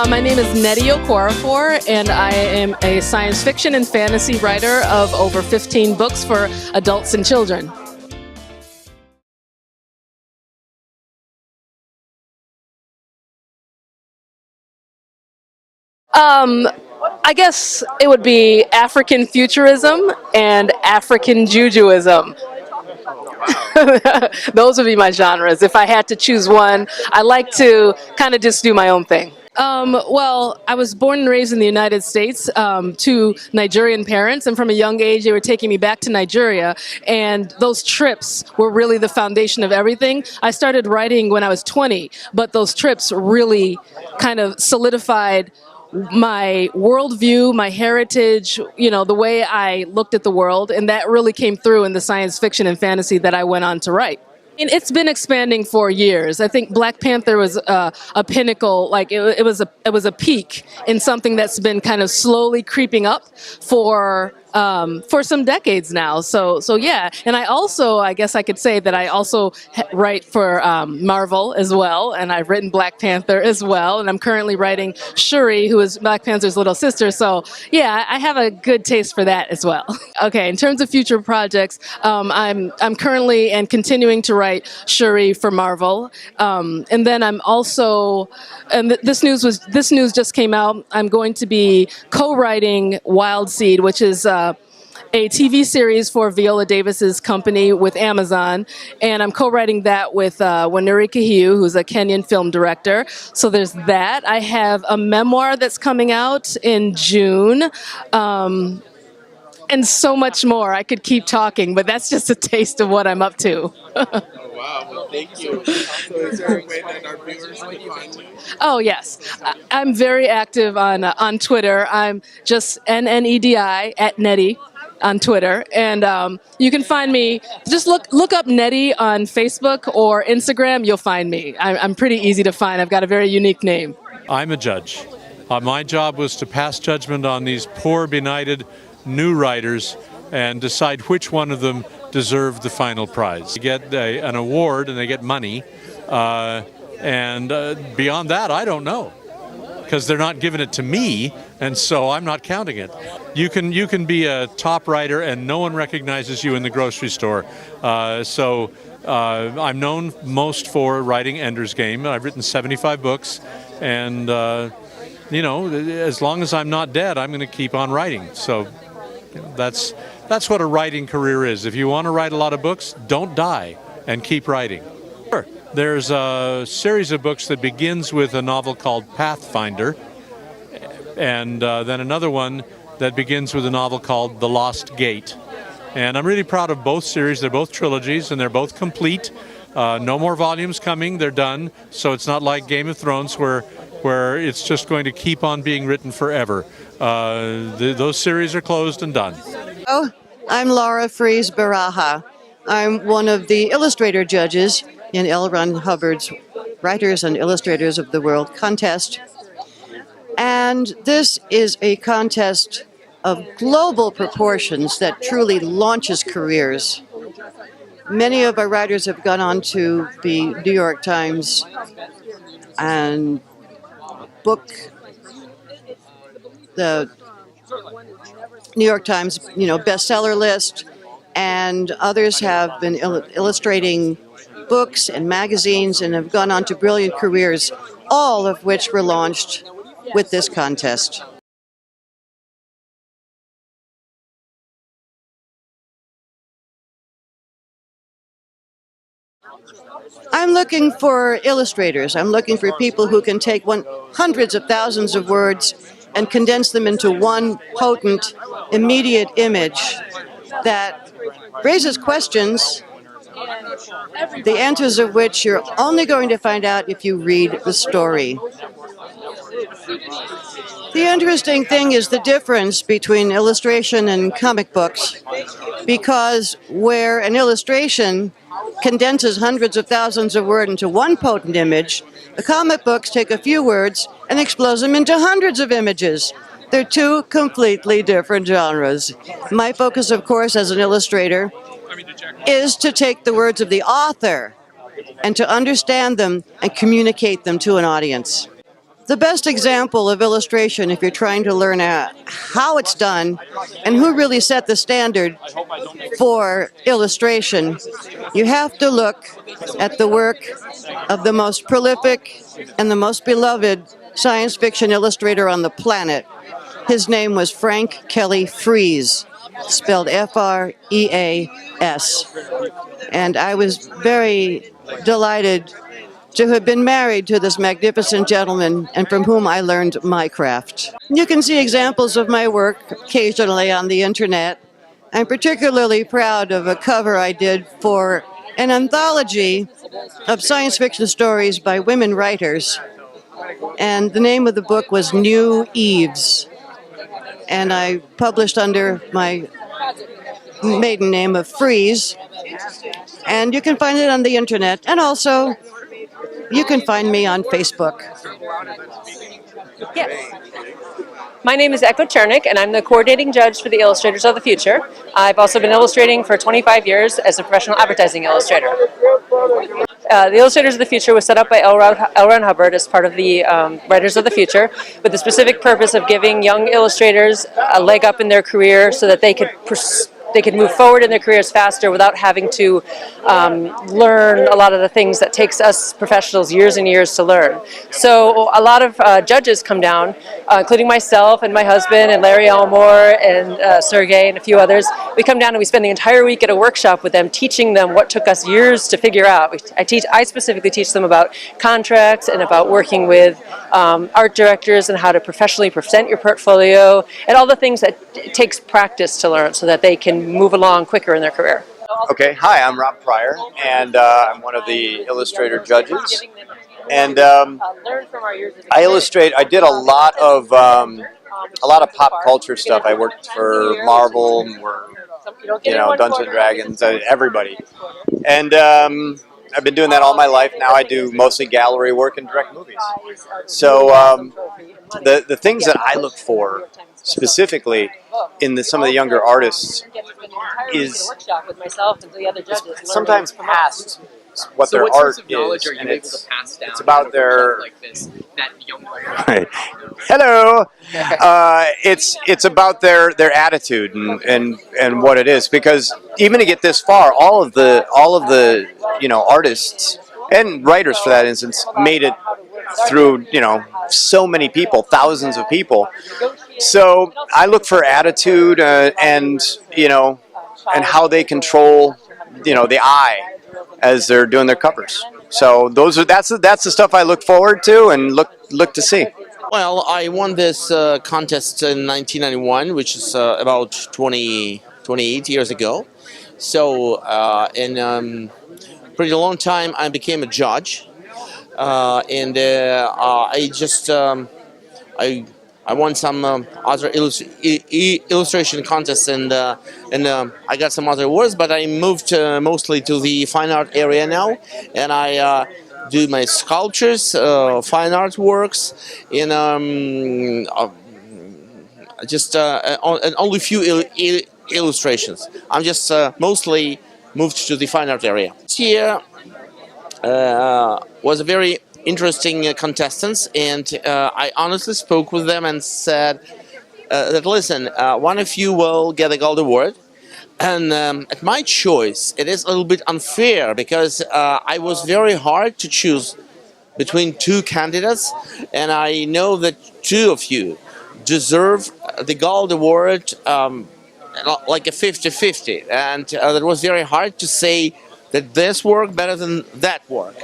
My name is Nnedi Okorafor, and I am a science fiction and fantasy writer of over 15 books for adults and children. I guess it would be African futurism and African jujuism. Those would be my genres. If I had to choose one, I like to kind of just do my own thing. Well, I was born and raised in the United States to Nigerian parents, and from a young age they were taking me back to Nigeria, and those trips were really the foundation of everything. I started writing when I was 20, but those trips really kind of solidified my worldview, my heritage, the way I looked at the world, and that really came through in the science fiction and fantasy that I went on to write. And it's been expanding for years. I think Black Panther was a pinnacle, like it was a peak in something that's been kind of slowly creeping up for some decades now. So yeah. And I guess I could say that I also write for Marvel as well, and I've written Black Panther as well, and I'm currently writing Shuri, who is Black Panther's little sister. So yeah, I have a good taste for that as well. Okay, in terms of future projects, I'm currently and continuing to write Shuri for Marvel, and then I'm also, and this news just came out. I'm going to be co-writing Wild Seed, which is a TV series for Viola Davis's company with Amazon, and I'm co-writing that with Wanuri Kahiu, who's a Kenyan film director. So there's that. I have a memoir that's coming out in June. And so much more. I could keep talking, but that's just a taste of what I'm up to. Oh, wow. Well, thank you. So is there a way that our viewers can find you? Oh, yes. I'm very active on Twitter. I'm just Nnedi at Nnedi on Twitter. And you can find me, just look up Nnedi on Facebook or Instagram. You'll find me. I'm pretty easy to find. I've got a very unique name. I'm a judge. My job was to pass judgment on these poor, benighted new writers and decide which one of them deserved the final prize. They get an award and they get money, and beyond that, I don't know, because they're not giving it to me, and so I'm not counting it. You can be a top writer and no one recognizes you in the grocery store. So I'm known most for writing Ender's Game. I've written 75 books, and as long as I'm not dead, I'm going to keep on writing. So that's what a writing career is. If you want to write a lot of books, don't die and keep writing. Sure. There's a series of books that begins with a novel called Pathfinder, and then another one that begins with a novel called The Lost Gate. And I'm really proud of both series. They're both trilogies, and they're both complete. No more volumes coming. They're done. So it's not like Game of Thrones where it's just going to keep on being written forever. Those series are closed and done. Oh, I'm Laura Fries Baraha. I'm one of the Illustrator judges in L. Ron Hubbard's Writers and Illustrators of the World contest. And this is a contest of global proportions that truly launches careers. Many of our writers have gone on to the New York Times and the New York Times, bestseller list, and others have been illustrating books and magazines and have gone on to brilliant careers, all of which were launched with this contest. I'm looking for illustrators. I'm looking for people who can take hundreds of thousands of words and condense them into one potent, immediate image that raises questions, the answers of which you're only going to find out if you read the story. The interesting thing is the difference between illustration and comic books, because where an illustration condenses hundreds of thousands of words into one potent image, the comic books take a few words and explode them into hundreds of images. They're two completely different genres. My focus, of course, as an illustrator, is to take the words of the author and to understand them and communicate them to an audience. The best example of illustration, if you're trying to learn how it's done and who really set the standard for illustration, you have to look at the work of the most prolific and the most beloved science fiction illustrator on the planet. His name was Frank Kelly Freas, spelled Freas. And I was very delighted to have been married to this magnificent gentleman and from whom I learned my craft. You can see examples of my work occasionally on the internet. I'm particularly proud of a cover I did for an anthology of science fiction stories by women writers. And the name of the book was New Eves. And I published under my maiden name of Freas. And you can find it on the internet. And also, you can find me on Facebook. Yes. My name is Chernik, and I'm the coordinating judge for the Illustrators of the Future. I've also been illustrating for 25 years as a professional advertising illustrator. The Illustrators of the Future was set up by L. Ron Hubbard as part of the Writers of the Future, with the specific purpose of giving young illustrators a leg up in their career so that they could move forward in their careers faster without having to learn a lot of the things that takes us professionals years and years to learn. So a lot of judges come down, including myself and my husband and Larry Elmore and Sergei and a few others. We come down and we spend the entire week at a workshop with them, teaching them what took us years to figure out. I specifically teach them about contracts and about working with art directors and how to professionally present your portfolio and all the things that it takes practice to learn so that they can move along quicker in their career. Okay, hi, I'm Rob Pryor, and I'm one of the Illustrator judges. And I illustrate. I did a lot of pop culture stuff. I worked for Marvel, Dungeons and Dragons, everybody. And I've been doing that all my life. Now I do mostly gallery work and direct movies. So the things that I look for specifically in some of the younger artists is sometimes past what their art is, and it's about their hello. It's about their attitude and what it is, because even to get this far, all of the artists and writers, for that instance, made it through so many people, thousands of people. So I look for attitude and how they control the eye as they're doing their covers. So that's the stuff I look forward to and look to see. Well, I won this contest in 1991, which is about 28 years ago. So in pretty long time, I became a judge, and I won some other illustration contests, and I got some other awards. But I moved mostly to the fine art area now, and I do my sculptures, fine art works, in only few illustrations. I'm just mostly moved to the fine art area. This year was a very interesting contestants, and I honestly spoke with them and said that, listen, one of you will get a gold award, and at my choice it is a little bit unfair, because I was very hard to choose between two candidates, and I know that two of you deserve the gold award, like a 50-50, and it was very hard to say that this work better than that work.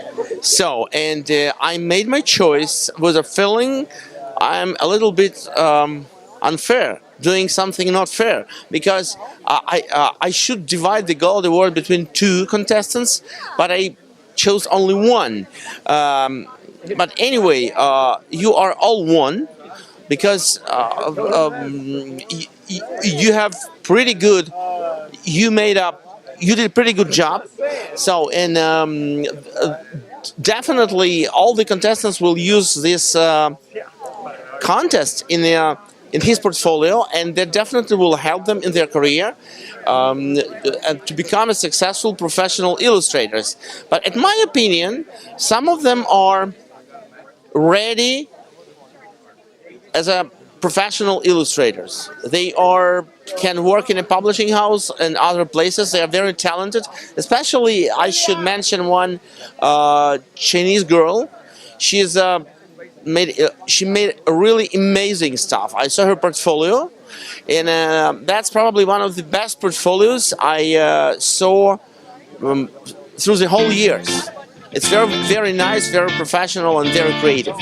So, and I made my choice with a feeling I'm a little bit unfair, doing something not fair, because I should divide the gold award between two contestants, but I chose only one. But anyway, you are all one, because you have pretty good, you did a pretty good job. So, and definitely all the contestants will use this contest in his portfolio, and that definitely will help them in their career and to become a successful professional illustrators. But in my opinion, some of them are ready as a professional illustrators. They can work in a publishing house and other places. They are very talented. Especially, I should mention one Chinese girl. She's she made really amazing stuff. I saw her portfolio, and that's probably one of the best portfolios I saw through the whole years. It's very, very nice, very professional, and very creative.